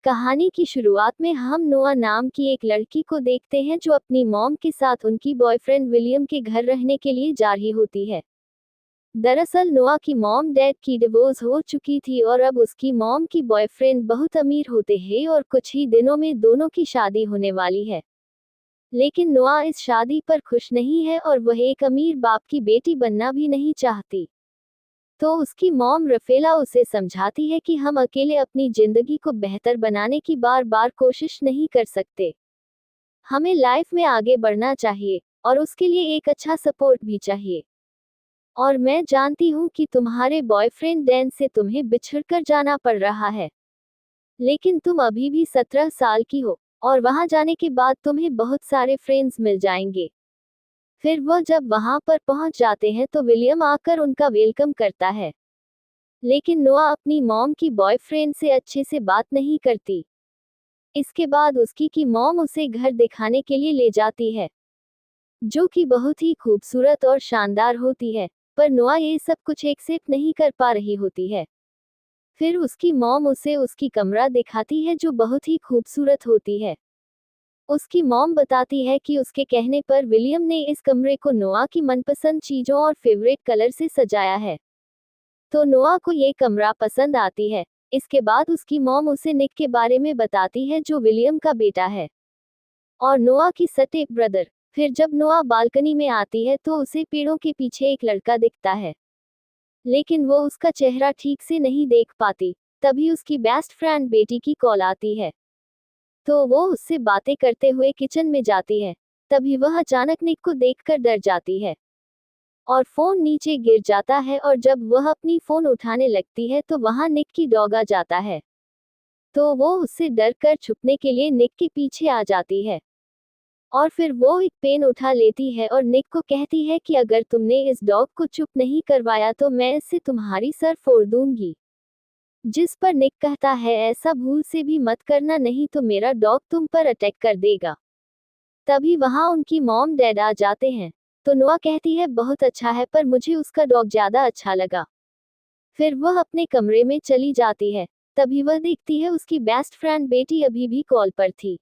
कहानी की शुरुआत में हम नोआ नाम की एक लड़की को देखते हैं जो अपनी मॉम के साथ उनकी बॉयफ्रेंड विलियम के घर रहने के लिए जा रही होती है। दरअसल नोआ की मॉम डैड की डिवोर्स हो चुकी थी और अब उसकी मॉम की बॉयफ्रेंड बहुत अमीर होते हैं और कुछ ही दिनों में दोनों की शादी होने वाली है। लेकिन नोआ इस शादी पर खुश नहीं है और वह एक अमीर बाप की बेटी बनना भी नहीं चाहती। तो उसकी मॉम रफेला उसे समझाती है कि हम अकेले अपनी जिंदगी को बेहतर बनाने की बार बार कोशिश नहीं कर सकते। हमें लाइफ में आगे बढ़ना चाहिए और उसके लिए एक अच्छा सपोर्ट भी चाहिए। और मैं जानती हूँ कि तुम्हारे बॉयफ्रेंड डैन से तुम्हें बिछड़कर जाना पड़ रहा है, लेकिन तुम अभी भी 17 साल की हो और वहां जाने के बाद तुम्हें बहुत सारे फ्रेंड्स मिल जाएंगे। फिर वह जब वहां पर पहुंच जाते हैं तो विलियम आकर उनका वेलकम करता है। लेकिन नोआ अपनी मॉम की बॉयफ्रेंड से अच्छे से बात नहीं करती। इसके बाद उसकी की मॉम उसे घर दिखाने के लिए ले जाती है, जो कि बहुत ही खूबसूरत और शानदार होती है। पर नोआ ये सब कुछ एक्सेप्ट नहीं कर पा रही होती है। फिर उसकी मॉम उसे उसकी कमरा दिखाती है जो बहुत ही खूबसूरत होती है। उसकी मॉम बताती है कि उसके कहने पर विलियम ने इस कमरे को नोआ की मनपसंद चीजों और फेवरेट कलर से सजाया है। तो नोआ को ये कमरा पसंद आती है। इसके बाद उसकी मॉम उसे निक के बारे में बताती है जो विलियम का बेटा है और नोआ की स्टेप ब्रदर। फिर जब नोआ बालकनी में आती है तो उसे पेड़ों के पीछे एक लड़का दिखता है, लेकिन वो उसका चेहरा ठीक से नहीं देख पाती। तभी उसकी बेस्ट फ्रेंड बेटी की कॉल आती है, तो वो उससे बातें करते हुए किचन में जाती है। तभी वह अचानक निक को देखकर डर जाती है और फोन नीचे गिर जाता है और जब वह अपनी फोन उठाने लगती है तो वहां निक की डॉग आ जाता है। तो वो उससे डर कर छुपने के लिए निक के पीछे आ जाती है और फिर वो एक पेन उठा लेती है और निक को कहती है कि अगर तुमने इस डॉग को चुप नहीं करवाया तो मैं इससे तुम्हारी सर फोड़ दूंगी। जिस पर निक कहता है ऐसा भूल से भी मत करना, नहीं तो मेरा डॉग तुम पर अटैक कर देगा। तभी वहां उनकी मॉम डैड आ जाते हैं। तो नोआ कहती है बहुत अच्छा है, पर मुझे उसका डॉग ज्यादा अच्छा लगा। फिर वह अपने कमरे में चली जाती है। तभी वह देखती है उसकी बेस्ट फ्रेंड बेटी अभी भी कॉल पर थी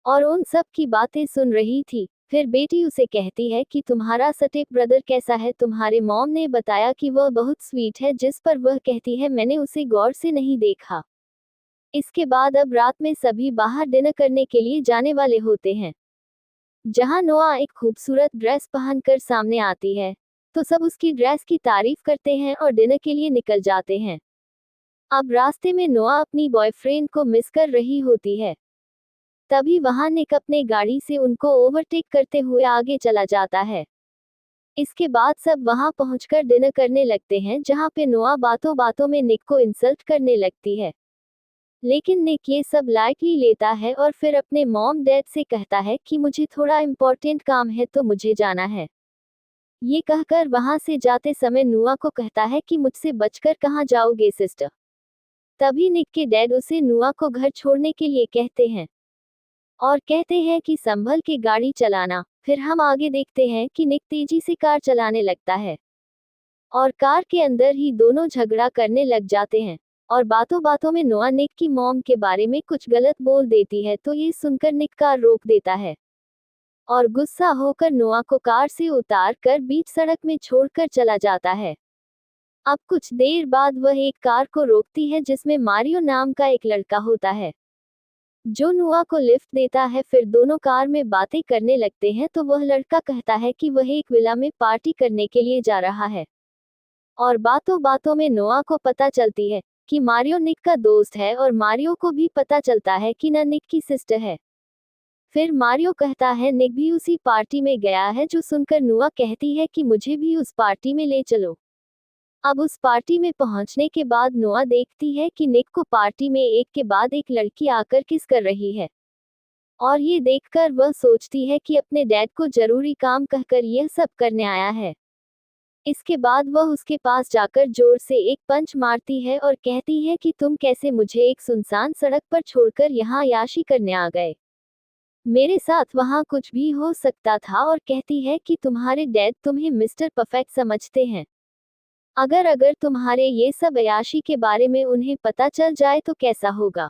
और उन सब की बातें सुन रही थी। फिर बेटी उसे कहती है कि तुम्हारा स्टेप ब्रदर कैसा है। तुम्हारे मॉम ने बताया कि वह बहुत स्वीट है, जिस पर वह कहती है मैंने उसे गौर से नहीं देखा। इसके बाद अब रात में सभी बाहर डिनर करने के लिए जाने वाले होते हैं, जहां नोआ एक खूबसूरत ड्रेस पहनकर सामने आती है। तो सब उसकी ड्रेस की तारीफ करते हैं और डिनर के लिए निकल जाते हैं। अब रास्ते में नोआ अपनी बॉयफ्रेंड को मिस कर रही होती है। तभी वहां निक अपने गाड़ी से उनको ओवरटेक करते हुए आगे चला जाता है। इसके बाद सब वहां पहुंचकर डिनर करने लगते हैं, जहां पे नोआ बातों बातों में निक को इंसल्ट करने लगती है। लेकिन निक ये सब लाइटली लेता है और फिर अपने मॉम डैड से कहता है कि मुझे थोड़ा इम्पोर्टेंट काम है तो मुझे जाना है। ये कहकर वहां से जाते समय नुआ को कहता है कि मुझसे बचकर कहाँ जाओगे सिस्टर। तभी निक के डैड उसे नुआ को घर छोड़ने के लिए कहते हैं और कहते हैं कि संभल के गाड़ी चलाना। फिर हम आगे देखते हैं कि निक तेजी से कार चलाने लगता है और कार के अंदर ही दोनों झगड़ा करने लग जाते हैं और बातों बातों में नोआ निक की मॉम के बारे में कुछ गलत बोल देती है। तो ये सुनकर निक कार रोक देता है और गुस्सा होकर नोआ को कार से उतार कर बीच सड़क में छोड़कर चला जाता है। अब कुछ देर बाद वह एक कार को रोकती है जिसमें मारियो नाम का एक लड़का होता है, जो नोआ को लिफ्ट देता है। फिर दोनों कार में बातें करने लगते हैं। तो वह लड़का कहता है कि वह एक विला में पार्टी करने के लिए जा रहा है और बातों बातों में नोआ को पता चलती है कि मारियो निक का दोस्त है और मारियो को भी पता चलता है कि न निक की सिस्टर है। फिर मारियो कहता है निक भी उसी पार्टी में गया है, जो सुनकर नोआ कहती है कि मुझे भी उस पार्टी में ले चलो। अब उस पार्टी में पहुंचने के बाद नोआ देखती है कि निक को पार्टी में एक के बाद एक लड़की आकर किस कर रही है और ये देखकर वह सोचती है कि अपने डैड को जरूरी काम कहकर यह सब करने आया है। इसके बाद वह उसके पास जाकर जोर से एक पंच मारती है और कहती है कि तुम कैसे मुझे एक सुनसान सड़क पर छोड़कर यहाँ अय्याशी करने आ गए। मेरे साथ वहाँ कुछ भी हो सकता था। और कहती है कि तुम्हारे डैड तुम्हें मिस्टर परफेक्ट समझते हैं। अगर अगर तुम्हारे ये सब अय्याशी के बारे में उन्हें पता चल जाए तो कैसा होगा।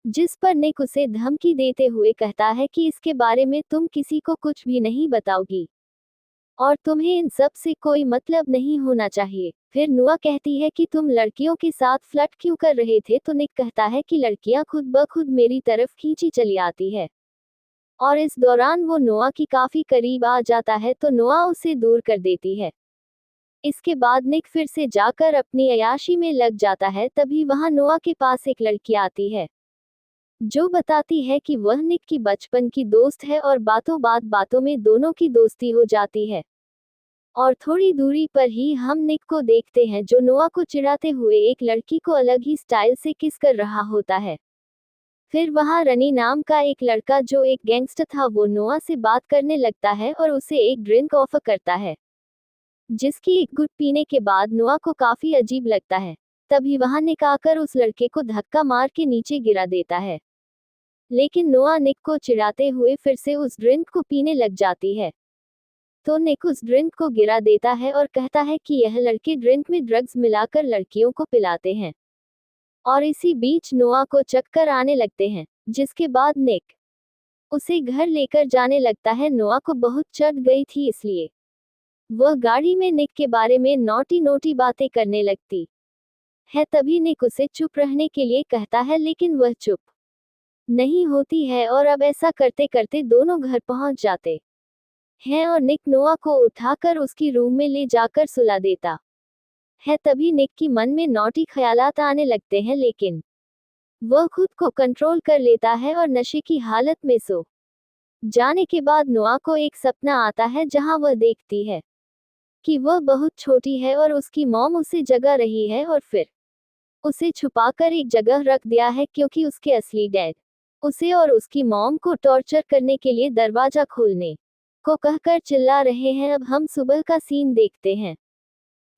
जिस पर निक उसे धमकी देते हुए कहता है कि इसके बारे में तुम किसी को कुछ भी नहीं बताओगी और तुम्हें इन सब से कोई मतलब नहीं होना चाहिए। फिर नुआ कहती है कि तुम लड़कियों के साथ फ्लर्ट क्यों कर रहे थे, तो निक कहता है कि लड़कियां खुद ब खुद मेरी तरफ खींची चली आती है। और इस दौरान वो नोआ की काफी करीब आ जाता है तो नोआ उसे दूर कर देती है। इसके बाद निक फिर से जाकर अपनी अय्याशी में लग जाता है। तभी वहां नोआ के पास एक लड़की आती है जो बताती है कि वह निक की बचपन की दोस्त है और बातों में दोनों की दोस्ती हो जाती है। और थोड़ी दूरी पर ही हम निक को देखते हैं जो नोआ को चिढ़ाते हुए एक लड़की को अलग ही स्टाइल से किस कर रहा होता है। फिर वहां रनी नाम का एक लड़का जो एक गैंगस्टर था वो नोआ से बात करने लगता है और उसे एक ड्रिंक ऑफर करता है, जिसकी एक घुट पीने के बाद नोआ को काफी अजीब लगता है। तभी वहां निक आकर उस लड़के को धक्का मार के नीचे गिरा देता है, लेकिन नोआ निक को चिढ़ाते हुए फिर से उस ड्रिंक को पीने लग जाती है। तो निक उस ड्रिंक को गिरा देता है और कहता है कि यह लड़के ड्रिंक में ड्रग्स मिलाकर लड़कियों को पिलाते हैं। और इसी बीच नोआ को चक्कर आने लगते हैं, जिसके बाद निक उसे घर लेकर जाने लगता है। नोआ को बहुत चढ़ गई थी इसलिए वह गाड़ी में निक के बारे में नोटी नोटी बातें करने लगती है। तभी निक उसे चुप रहने के लिए कहता है, लेकिन वह चुप नहीं होती है और अब ऐसा करते करते दोनों घर पहुंच जाते हैं और निक नोआ को उठाकर उसकी रूम में ले जाकर सुला देता है। तभी निक की मन में नौटी ख्यालात आने लगते हैं, लेकिन वह खुद को कंट्रोल कर लेता है और नशे की हालत में सो जाने के बाद नोआ को एक सपना आता है जहां वह देखती है कि वह बहुत छोटी है और उसकी मॉम उसे जगा रही है और फिर उसे छुपाकर एक जगह रख दिया है क्योंकि उसके असली डैड उसे और उसकी मॉम को टॉर्चर करने के लिए दरवाजा खोलने को कहकर चिल्ला रहे हैं। अब हम सुबह का सीन देखते हैं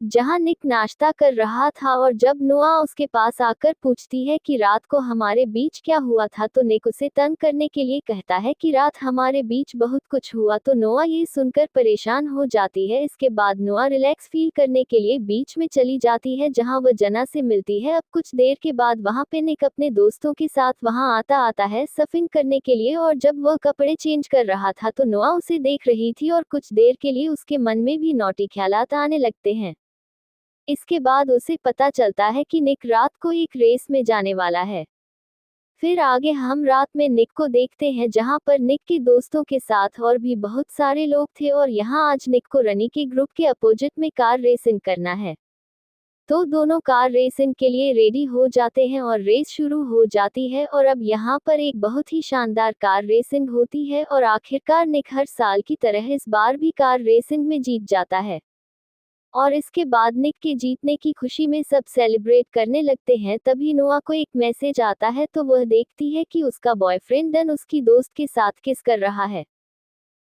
जहां निक नाश्ता कर रहा था और जब नोआ उसके पास आकर पूछती है कि रात को हमारे बीच क्या हुआ था, तो निक उसे तंग करने के लिए कहता है कि रात हमारे बीच बहुत कुछ हुआ। तो नोआ ये सुनकर परेशान हो जाती है। इसके बाद नोआ रिलैक्स फील करने के लिए बीच में चली जाती है जहां वह जना से मिलती है। अब कुछ देर के बाद वहां पे निक अपने दोस्तों के साथ वहां आता है सफिंग करने के लिए और जब वह कपड़े चेंज कर रहा था तो नोआ उसे देख रही थी और कुछ देर के लिए उसके मन में भी नौटी ख्यालात आने लगते हैं। इसके बाद उसे पता चलता है कि निक रात को एक रेस में जाने वाला है। फिर आगे हम रात में निक को देखते हैं जहां पर निक के दोस्तों के साथ और भी बहुत सारे लोग थे और यहां आज निक को रनी के ग्रुप के अपोजिट में कार रेसिंग करना है। तो दोनों कार रेसिंग के लिए रेडी हो जाते हैं और रेस शुरू हो जाती है और अब यहाँ पर एक बहुत ही शानदार कार रेसिंग होती है और आखिरकार निक हर साल की तरह इस बार भी कार रेसिंग में जीत जाता है। और इसके बाद निक के जीतने की खुशी में सब सेलिब्रेट करने लगते हैं। तभी नोआ को एक मैसेज आता है तो वह देखती है कि उसका बॉयफ्रेंड डन उसकी दोस्त के साथ किस कर रहा है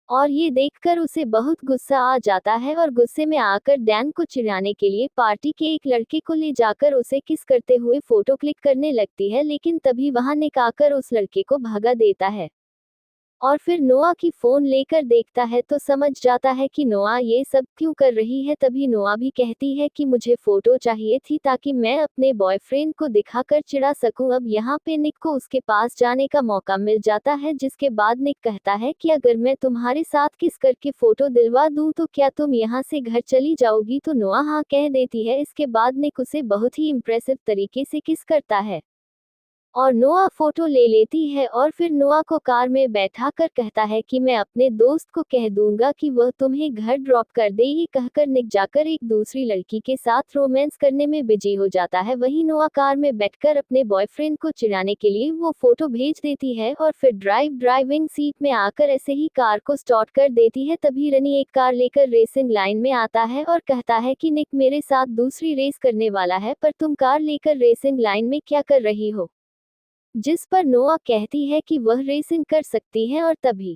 और ये देखकर उसे बहुत गुस्सा आ जाता है और गुस्से में आकर डैन को चिढ़ाने के लिए पार्टी के एक लड़के को ले जाकर उसे किस करते हुए फोटो क्लिक करने लगती है। लेकिन तभी वहां निक आकर उस लड़के को भगा देता है और फिर नोआ की फोन लेकर देखता है तो समझ जाता है कि नोआ ये सब क्यों कर रही है। तभी नोआ भी कहती है कि मुझे फोटो चाहिए थी ताकि मैं अपने बॉयफ्रेंड को दिखाकर चिढ़ा सकूं। अब यहाँ पे निक को उसके पास जाने का मौका मिल जाता है, जिसके बाद निक कहता है कि अगर मैं तुम्हारे साथ किस करके फोटो दिलवा दूं तो क्या तुम यहाँ से घर चली जाओगी। तो नोआ हाँ कह देती है। इसके बाद निक उसे बहुत ही इम्प्रेसिव तरीके से किस करता है और नोआ फोटो ले लेती है और फिर नोआ को कार में बैठाकर कहता है कि मैं अपने दोस्त को कह दूंगा कि वह तुम्हें घर ड्रॉप कर दे। ये कहकर निक जाकर एक दूसरी लड़की के साथ रोमांस करने में बिजी हो जाता है। वहीं नोआ कार में बैठकर अपने बॉयफ्रेंड को चिढ़ाने के लिए वो फोटो भेज देती है और फिर ड्राइविंग सीट में आकर ऐसे ही कार को स्टार्ट कर देती है। तभी रनी एक कार लेकर रेसिंग लाइन में आता है और कहता है कि निक मेरे साथ दूसरी रेस करने वाला है, पर तुम कार लेकर रेसिंग लाइन में क्या कर रही हो। जिस पर नोआ कहती है कि वह रेसिंग कर सकती है और तभी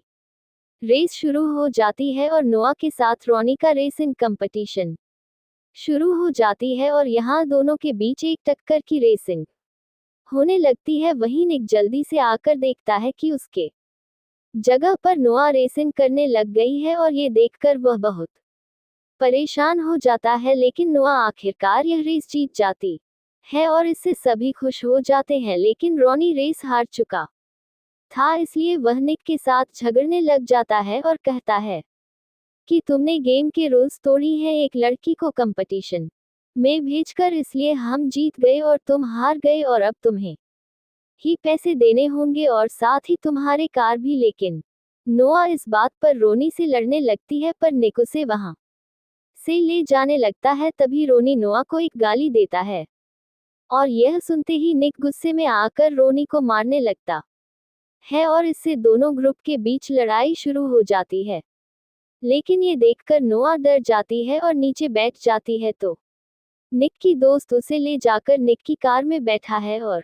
रेस शुरू हो जाती है और नोआ के साथ रोनी का रेसिंग कंपटीशन शुरू हो जाती है और यहाँ दोनों के बीच एक टक्कर की रेसिंग होने लगती है। वहीं निक जल्दी से आकर देखता है कि उसके जगह पर नोआ रेसिंग करने लग गई है और ये देखकर वह बहुत परेशान हो जाता है, लेकिन नोआ आखिरकार यह रेस जीत जाती है और इससे सभी खुश हो जाते हैं, लेकिन रोनी रेस हार चुका था, इसलिए वह निक के साथ झगड़ने लग जाता है और कहता है कि तुमने गेम के रूल्स तोड़ी हैं, एक लड़की को कंपटीशन में भेजकर, इसलिए हम जीत गए और तुम हार गए और अब तुम्हें ही पैसे देने होंगे और साथ ही तुम्हारे कार भी। लेकिन नोआ इस बात पर रोनी से लड़ने लगती है, पर निक उसे वहां से ले जाने लगता है। तभी रोनी नोआ को एक गाली देता है और यह सुनते ही निक गुस्से में आकर रोनी को मारने लगता है और इससे दोनों ग्रुप के बीच लड़ाई शुरू हो जाती है। लेकिन ये देखकर नोआ डर जाती है और नीचे बैठ जाती है, तो निक की दोस्त उसे ले जाकर निक की कार में बैठा है और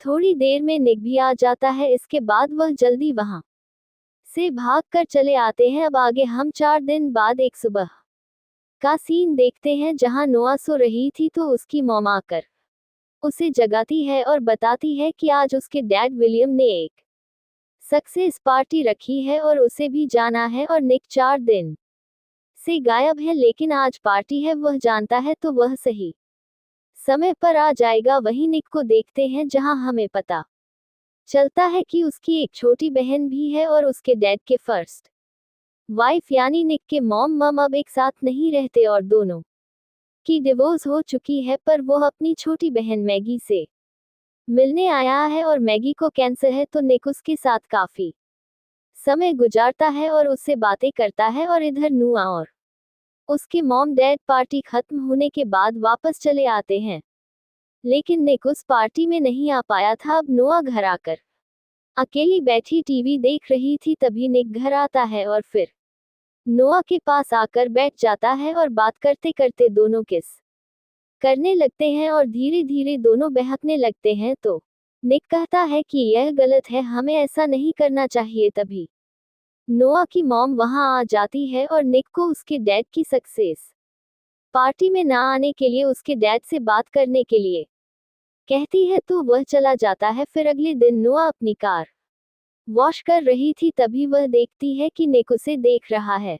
थोड़ी देर में निक भी आ जाता है। इसके बाद वह जल्दी वहां से भाग कर चले आते हैं। अब आगे हम 4 दिन बाद एक सुबह का सीन देखते हैं, जहां नोआ सो रही थी तो उसकी मॉम आकर उसे जगाती है और बताती है कि आज उसके डैड विलियम ने एक सक्सेस पार्टी रखी है और उसे भी जाना है और निक 4 दिन से गायब है, लेकिन आज पार्टी है, वह जानता है तो वह सही समय पर आ जाएगा। वहीं निक को देखते हैं, जहां हमें पता चलता है कि उसकी एक छोटी बहन भी है और उसके डैड के फर्स्ट वाइफ यानी निक के मॉम अब एक साथ नहीं रहते और दोनों की डिवोर्स हो चुकी है, पर वो अपनी छोटी बहन मैगी से मिलने आया है और मैगी को कैंसर है, तो निक उसके साथ काफी समय गुजारता है और उससे बातें करता है। और इधर नुआ और उसके मॉम डैड पार्टी खत्म होने के बाद वापस चले आते हैं, लेकिन निक उस पार्टी में नहीं आ पाया था। अब नोआ घर आकर अकेली बैठी टीवी देख रही थी, तभी निक घर आता है और फिर नोआ के पास आकर बैठ जाता है और बात करते करते दोनों किस करने लगते हैं और धीरे धीरे दोनों बहकने लगते हैं। तो निक कहता है कि यह गलत है, हमें ऐसा नहीं करना चाहिए। तभी नोआ की मॉम वहां आ जाती है और निक को उसके डैड की सक्सेस पार्टी में ना आने के लिए उसके डैड से बात करने के लिए कहती है, तो वह चला जाता है। फिर अगले दिन नोआ अपनी कार वॉश कर रही थी, तभी वह देखती है कि निक उसे देख रहा है,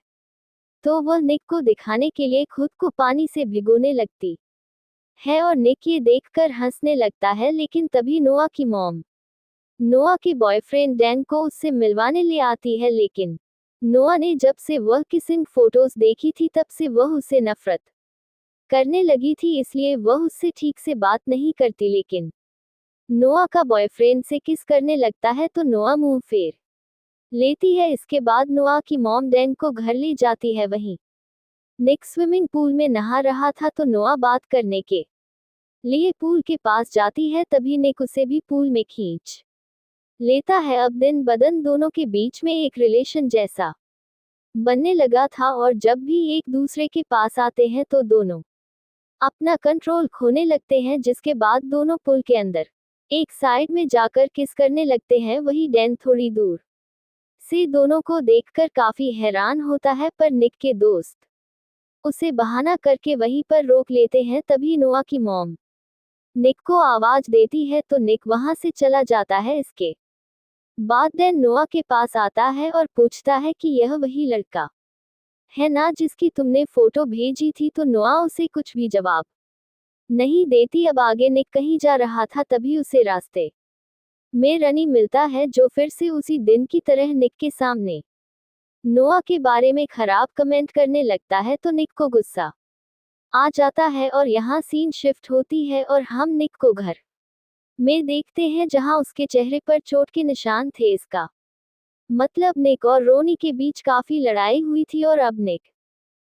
तो वह निक को दिखाने के लिए खुद को पानी से भिगोने लगती है और निक ये देखकर हंसने लगता है। लेकिन तभी नोआ की मॉम नोआ के बॉयफ्रेंड डैन को उससे मिलवाने ले आती है, लेकिन नोआ ने जब से वह किसिंग फोटोज देखी थी तब से वह उससे नफरत करने लगी थी, इसलिए वह उससे ठीक से बात नहीं करती। लेकिन नोआ का बॉयफ्रेंड से किस करने लगता है, तो नोआ मुंह फेर लेती है। इसके बाद नोआ की मॉम डैन को घर ले जाती है। वहीं निक स्विमिंग पूल में नहा रहा था, तो नोआ बात करने के लिए पूल के पास जाती है, तभी निक उसे भी पूल में खींच लेता है। अब दिन बदन दोनों के बीच में एक रिलेशन जैसा बनने लगा था और जब भी एक दूसरे के पास आते हैं तो दोनों अपना कंट्रोल खोने लगते हैं, जिसके बाद दोनों पुल के अंदर एक साइड में जाकर किस करने लगते हैं। वही डैन थोड़ी दूर से दोनों को देखकर काफी हैरान होता है, पर निक के दोस्त उसे बहाना करके वहीं पर रोक लेते हैं। तभी नोआ की मॉम निक को आवाज देती है, तो निक वहां से चला जाता है। इसके बाद डैन नोआ के पास आता है और पूछता है कि यह वही लड़का है ना जिसकी तुमने फोटो भेजी थी, तो नोआ उसे कुछ भी जवाब नहीं देती। अब आगे निक कहीं जा रहा था, तभी उसे रास्ते में रनी मिलता है, जो फिर से उसी दिन की तरह निक के सामने नोआ के बारे में खराब कमेंट करने लगता है, तो निक को गुस्सा आ जाता है और यहाँ सीन शिफ्ट होती है और हम निक को घर में देखते हैं, जहां उसके चेहरे पर चोट के निशान थे। इसका मतलब निक और रोनी के बीच काफी लड़ाई हुई थी और अब निक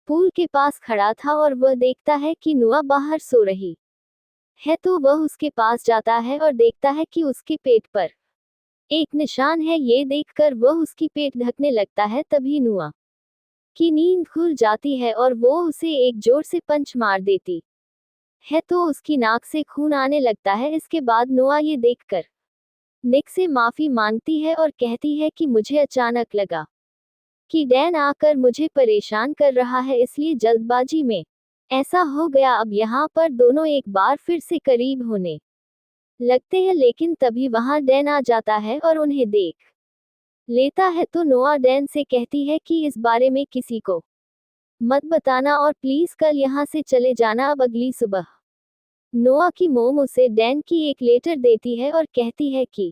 पूल के पास खड़ा था और वह देखता है कि नोआ बाहर सो रही है, तो वह उसके पास जाता है और देखता है कि उसके पेट पर एक निशान है। ये देखकर वह उसकी पेट ढकने लगता है। तभी नोआ की नींद खुल जाती है और वो उसे एक जोर से पंच मार देती है, तो उसकी नाक से खून आने लगता है। इसके बाद नोआ ये देखकर निक से माफी मांगती है और कहती है कि मुझे अचानक लगा कि डैन आकर मुझे परेशान कर रहा है, इसलिए जल्दबाजी में ऐसा हो गया। अब यहाँ पर दोनों एक बार फिर से करीब होने लगते हैं, लेकिन तभी वहां डैन आ जाता है और उन्हें देख लेता है, तो नोआ डैन से कहती है कि इस बारे में किसी को मत बताना और प्लीज कल यहाँ से चले जाना। अब अगली सुबह नोआ की मोम उसे डैन की एक लेटर देती है और कहती है कि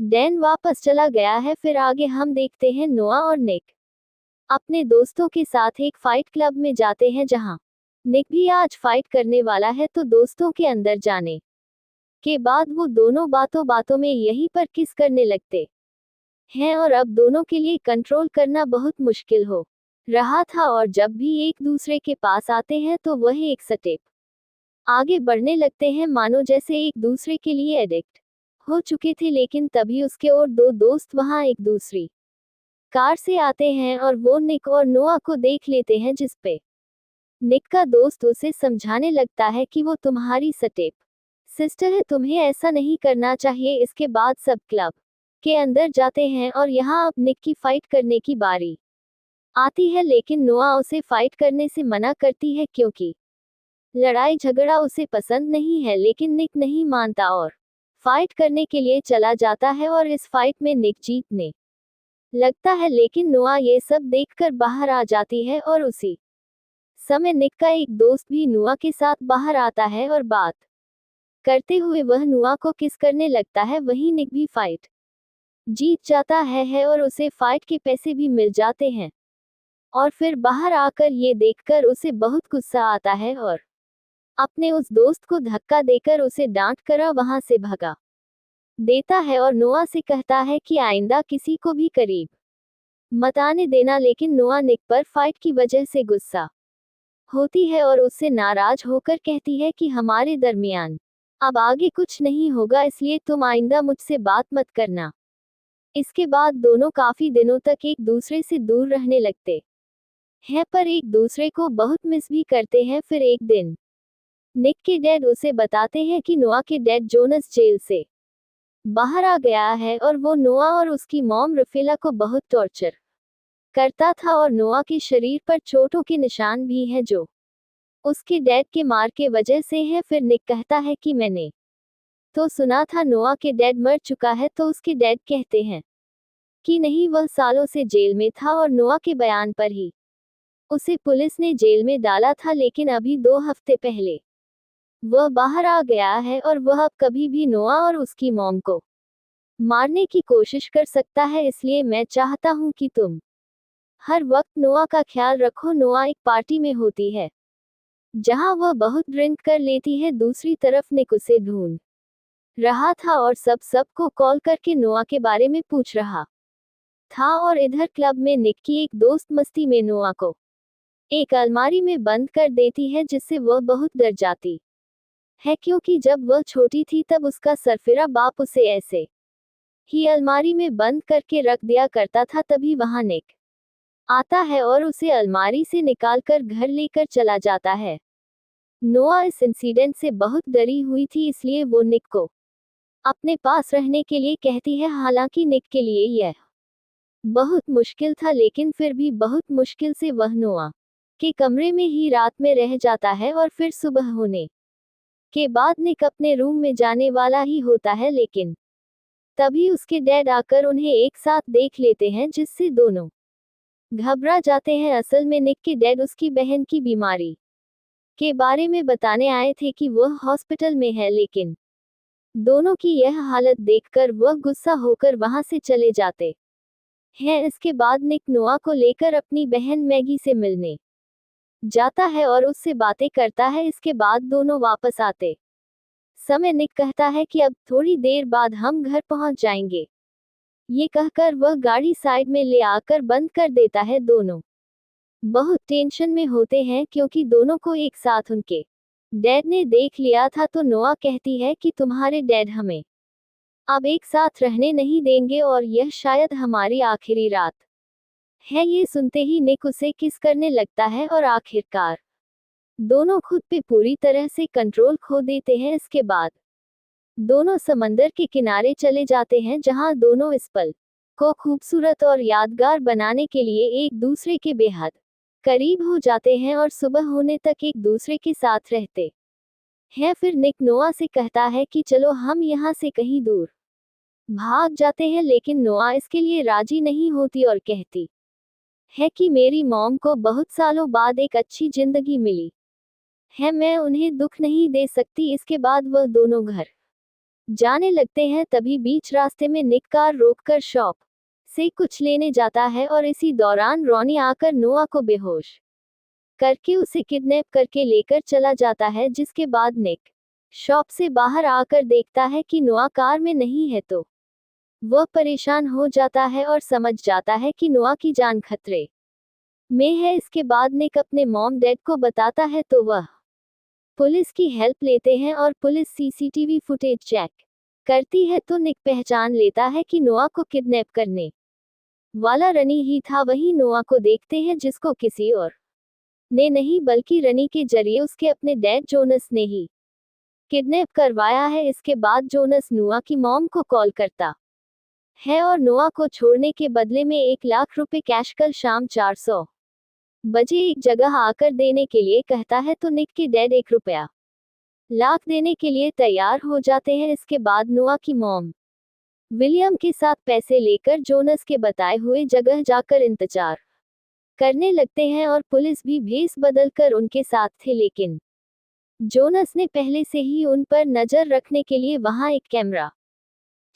डैन वापस चला गया है। फिर आगे हम देखते हैं नोआ और निक अपने दोस्तों के साथ एक फाइट क्लब में जाते हैं जहां निक भी आज फाइट करने वाला है। तो दोस्तों के अंदर जाने के बाद वो दोनों बातों बातों में यहीं पर किस करने लगते हैं और अब दोनों के लिए कंट्रोल करना बहुत मुश्किल हो रहा था। और जब भी एक दूसरे के पास आते हैं तो वह एक स्टेप आगे बढ़ने लगते हैं, मानो जैसे एक दूसरे के लिए एडिक्ट हो चुके थे। लेकिन तभी उसके और दो दोस्त वहां एक दूसरी कार से आते हैं और वो निक और नोआ को देख लेते हैं, जिस पे निक का दोस्त उसे समझाने लगता है कि वो तुम्हारी स्टेप सिस्टर है, तुम्हें ऐसा नहीं करना चाहिए। इसके बाद सब क्लब के अंदर जाते हैं और यहाँ अब निक की फाइट करने की बारी आती है। लेकिन नोआ उसे फाइट करने से मना करती है क्योंकि लड़ाई झगड़ा उसे पसंद नहीं है। लेकिन निक नहीं मानता और फाइट करने के लिए चला जाता है और इस फाइट में निक जीतने लगता है। लेकिन नोआ ये सब देखकर बाहर आ जाती है और उसी समय निक का एक दोस्त भी नोआ के साथ बाहर आता है और बात करते हुए वह नोआ को किस करने लगता है। वहीं निक भी फाइट जीत जाता है और उसे फाइट के पैसे भी मिल जाते हैं। और फिर बाहर आकर ये देखकर उसे बहुत गुस्सा आता है और अपने उस दोस्त को धक्का देकर उसे डांट कर वहां से भगा देता है और नोआ से कहता है कि आइंदा किसी को भी करीब मत आने देना। लेकिन नोआ निक पर फाइट की वजह से गुस्सा होती है और उससे नाराज होकर कहती है कि हमारे दरमियान अब आगे कुछ नहीं होगा, इसलिए तुम आइंदा मुझसे बात मत करना। इसके बाद दोनों काफी दिनों तक एक दूसरे से दूर रहने लगते हैं, पर एक दूसरे को बहुत मिस भी करते हैं। फिर एक दिन निक के डैड उसे बताते हैं कि नोआ के डैड जोनस जेल से बाहर आ गया है और वो नोआ और उसकी मॉम रफेला को बहुत टॉर्चर करता था और नोआ के शरीर पर चोटों के निशान भी हैं जो उसके डैड के मार के वजह से हैं। फिर निक कहता है कि मैंने तो सुना था नोआ के डैड मर चुका है। तो उसके डैड कहते हैं कि नहीं, वह सालों से जेल में था और नोआ के बयान पर ही उसे पुलिस ने जेल में डाला था। लेकिन अभी 2 हफ्ते पहले वह बाहर आ गया है और वह अब कभी भी नोआ और उसकी मॉम को मारने की कोशिश कर सकता है। इसलिए मैं चाहता हूं कि तुम हर वक्त नोआ का ख्याल रखो। नोआ एक पार्टी में होती है जहां वह बहुत ड्रिंक कर लेती है। दूसरी तरफ निक उसे ढूंढ रहा था और सबको कॉल करके नोआ के बारे में पूछ रहा था। और इधर क्लब में निक की एक दोस्त मस्ती में नोआ को एक अलमारी में बंद कर देती है, जिससे वह बहुत डर जाती है क्योंकि जब वह छोटी थी तब उसका सरफिरा बाप उसे ऐसे ही अलमारी में बंद करके रख दिया करता था। तभी वहां निक आता है और उसे अलमारी से निकालकर घर लेकर चला जाता है। नोआ इस इंसिडेंट से बहुत डरी हुई थी, इसलिए वो निक को अपने पास रहने के लिए कहती है। हालांकि निक के लिए यह बहुत मुश्किल था, लेकिन फिर भी बहुत मुश्किल से वह नोआ के कमरे में ही रात में रह जाता है और फिर सुबह होने के बाद निक अपने रूम में जाने वाला ही होता है। लेकिन तभी उसके डैड आकर उन्हें एक साथ देख लेते हैं, जिससे दोनों घबरा जाते हैं। असल में निक के डैड उसकी बहन की बीमारी के बारे में बताने आए थे कि वह हॉस्पिटल में है। लेकिन दोनों की यह हालत देखकर वह गुस्सा होकर वहां से चले जाते हैं। इसके बाद निक नोआ को लेकर अपनी बहन मैगी से मिलने जाता है और उससे बातें करता है। इसके बाद दोनों वापस आते समय निक कहता है कि अब थोड़ी देर बाद हम घर पहुंच जाएंगे। ये कहकर वह गाड़ी साइड में ले आकर बंद कर देता है। दोनों बहुत टेंशन में होते हैं क्योंकि दोनों को एक साथ उनके डैड ने देख लिया था। तो नोआ कहती है कि तुम्हारे डैड हमें अब एक साथ रहने नहीं देंगे और यह शायद हमारी आखिरी रात है। ये सुनते ही निक उसे किस करने लगता है और आखिरकार दोनों खुद पे पूरी तरह से कंट्रोल खो देते हैं। इसके बाद दोनों समंदर के किनारे चले जाते हैं, जहां दोनों इस पल को खूबसूरत और यादगार बनाने के लिए एक दूसरे के बेहद करीब हो जाते हैं और सुबह होने तक एक दूसरे के साथ रहते हैं। फिर निक नोआ से कहता है कि चलो हम यहाँ से कहीं दूर भाग जाते हैं। लेकिन नोआ इसके लिए राजी नहीं होती और कहती है कि मेरी मॉम को बहुत सालों बाद एक अच्छी जिंदगी मिली है, मैं उन्हें दुख नहीं दे सकती। इसके बाद वह दोनों घर जाने लगते हैं। तभी बीच रास्ते में निक कार रोककर शॉप से कुछ लेने जाता है और इसी दौरान रॉनी आकर नोआ को बेहोश करके उसे किडनैप करके लेकर चला जाता है, जिसके बाद निक शॉप से बाहर आकर देखता है कि नोआ कार में नहीं है तो वह परेशान हो जाता है और समझ जाता है कि नोआ की जान खतरे में है। इसके बाद निक अपने मॉम डैड को बताता है तो वह पुलिस की हेल्प लेते हैं और पुलिस सीसीटीवी फुटेज चेक करती है तो निक पहचान लेता है कि नोआ को किडनैप करने वाला रनी ही था। वही नोआ को देखते हैं जिसको किसी और ने नहीं बल्कि रनी के जरिए उसके अपने डैड जोनस ने ही किडनैप करवाया है। इसके बाद जोनस नोआ की मॉम को कॉल करता है और नोआ को छोड़ने के बदले में 1 लाख रुपए कैश कल शाम 400 बजे एक जगह आकर देने के लिए कहता है तो निक के डैड 1 लाख देने के लिए तैयार हो जाते हैं। इसके बाद नोआ की मॉम विलियम के साथ पैसे लेकर जोनस के बताए हुए जगह जाकर इंतजार करने लगते हैं और पुलिस भी भेस बदलकर उनके साथ थे, लेकिन जोनस ने पहले से ही उन पर नजर रखने के लिए वहां एक कैमरा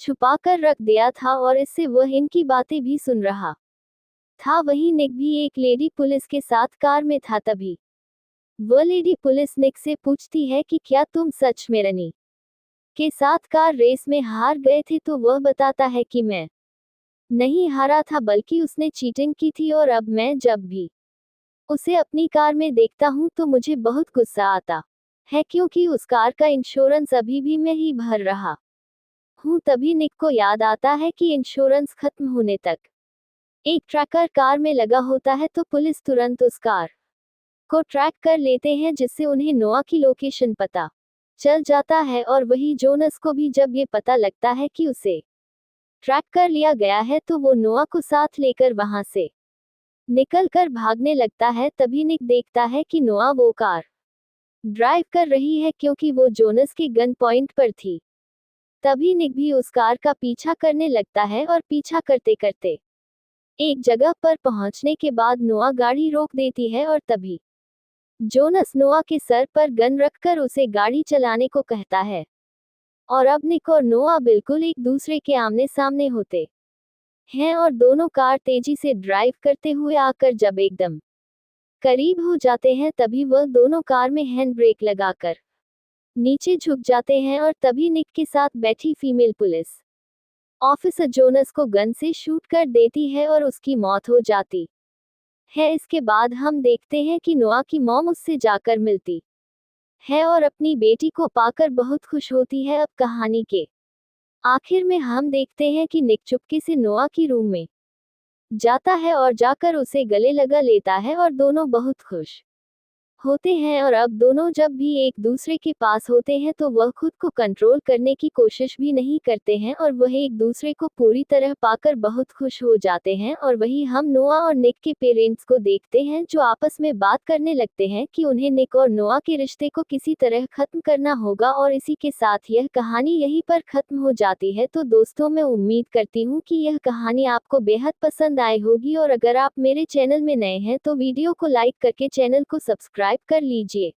छुपाकर रख दिया था और इससे वह इनकी बातें भी सुन रहा था। वहीं निक भी एक लेडी पुलिस के साथ कार में था। तभी वह लेडी पुलिस निक से पूछती है कि क्या तुम सच में रनी के साथ कार रेस में हार गए थे, तो वह बताता है कि मैं नहीं हारा था बल्कि उसने चीटिंग की थी और अब मैं जब भी उसे अपनी कार में देखता हूं तो मुझे बहुत गुस्सा आता है, क्योंकि उस कार का इंश्योरेंस अभी भी मैं ही भर रहा हूं। तभी निक को याद आता है कि इंश्योरेंस खत्म होने तक एक ट्रैकर कार में लगा होता है, तो पुलिस तुरंत उस कार को ट्रैक कर लेते हैं, जिससे उन्हें नोआ की लोकेशन पता चल जाता है। और वही जोनस को भी जब ये पता लगता है कि उसे ट्रैक कर लिया गया है तो वो नोआ को साथ लेकर वहां से निकल कर भागने लगता है। तभी निक देखता है कि नोआ वो कार ड्राइव कर रही है, क्योंकि वो जोनस के गन पॉइंट पर थी। तभी निक भी उस कार का पीछा करने लगता है और पीछा करते करते एक जगह पर पहुंचने के बाद नोआ गाड़ी रोक देती है और तभी जोनस नोआ के सर पर गन रखकर उसे गाड़ी चलाने को कहता है। और अब निक और नोआ बिल्कुल एक दूसरे के आमने सामने होते हैं और दोनों कार तेजी से ड्राइव करते हुए आकर जब एकदम करीब हो जाते हैं, तभी वह दोनों कार में हैंड ब्रेक लगाकर नीचे झुक जाते हैं और तभी निक के साथ बैठी फीमेल पुलिस ऑफिसर जोनस को गन से शूट कर देती है और उसकी मौत हो जाती है। इसके बाद हम देखते हैं कि नोआ की मॉम उससे जाकर मिलती है और अपनी बेटी को पाकर बहुत खुश होती है। अब कहानी के आखिर में हम देखते हैं कि निक चुपके से नोआ की रूम में जाता है और जाकर उसे गले लगा लेता है और दोनों बहुत खुश होते हैं। और अब दोनों जब भी एक दूसरे के पास होते हैं तो वह खुद को कंट्रोल करने की कोशिश भी नहीं करते हैं और वह एक दूसरे को पूरी तरह पाकर बहुत खुश हो जाते हैं। और वही हम नोआ और निक के पेरेंट्स को देखते हैं, जो आपस में बात करने लगते हैं कि उन्हें निक और नोआ के रिश्ते को किसी तरह खत्म करना होगा। और इसी के साथ यह कहानी यहीं पर खत्म हो जाती है। तो दोस्तों, मैं उम्मीद करती हूँ कि यह कहानी आपको बेहद पसंद आई होगी और अगर आप मेरे चैनल में नए हैं तो वीडियो को लाइक करके चैनल को सब्सक्राइब कर लीजिए।